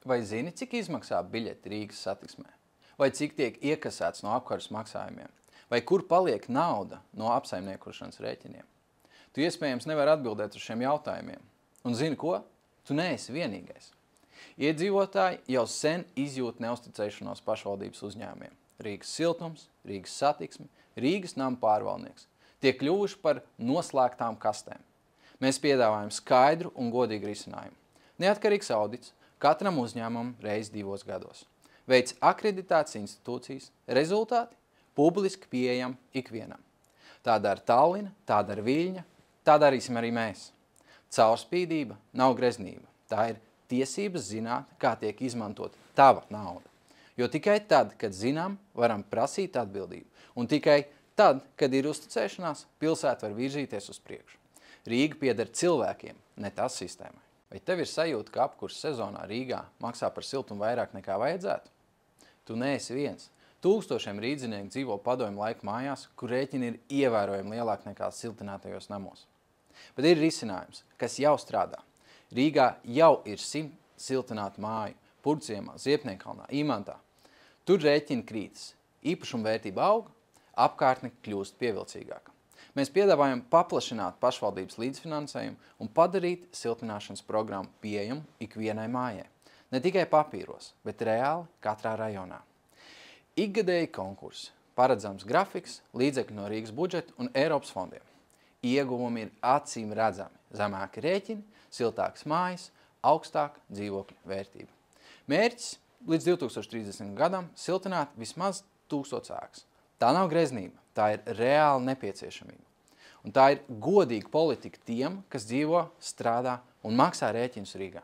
Vai zini, cik izmaksā biļeti Rīgas satiksmē? Vai cik tiek iekasēts no apkares maksājumiem? Vai kur paliek nauda no apsaimniekošanas rēķiniem? Tu iespējams nevar atbildēt uz šiem jautājumiem. Un zini ko? Tu neesi vienīgais. Iedzīvotāji jau sen izjūt neusticēšanos pašvaldības uzņēmumiem. Rīgas siltums, Rīgas satiksme, Rīgas nama pārvaldnieks tiek kļuvuši par noslēgtām kastēm. Mēs piedāvājam skaidru un godīgu risinājumu. Neatkarīgs audits katram uzņēmumam reiz 2 gados. Veids akreditācijas institūcijas, rezultāti publiski pieejami ikvienam. Tā dara Tallinna, tā dara Viļņa, tā darīsim arī mēs. Caurspīdība nav greznība. Tā ir tiesības zināt, kā tiek izmantot tava nauda. Jo tikai tad, kad zinām, varam prasīt atbildību. Un tikai tad, kad ir uzticēšanās, pilsēta var virzīties uz priekšu. Rīga pieder cilvēkiem, ne tās sistēmai. Vai tev ir sajūta, ka apkurs sezonā Rīgā maksā par siltumu vairāk nekā vajadzētu? Tu neesi viens. Tūkstošiem rīdzinieku dzīvo padomju laika mājās, kur rēķini ir ievērojami lielāki nekā siltinātajos namos. Bet ir risinājums, kas jau strādā. Rīgā jau ir 100 siltinātu māju, Purvciemā, Ziepniekalnā, Imantā. Tur rēķini krītas, īpašuma vērtība aug, apkārtne kļūst pievilcīgāka. Mēs piedāvājam paplašināt pašvaldības līdzfinansējumu un padarīt siltināšanas programmu pieejamu ikvienai mājai. Ne tikai papīros, bet reāli katrā rajonā. Ikgadēji konkursi, paredzams grafiks, līdzekļi no Rīgas budžeta un Eiropas fondiem. Ieguvumi ir acīm redzami, zemāki rēķini, siltākas mājas, augstāka dzīvokļa vērtība. Mērķis līdz 2030. gadam siltināt vismaz 1000 ēkas. Tā nav greznība, tā ir reāla nepieciešamība. Un tā ir godīga politika tiem, kas dzīvo, strādā un maksā rēķinus Rīgā.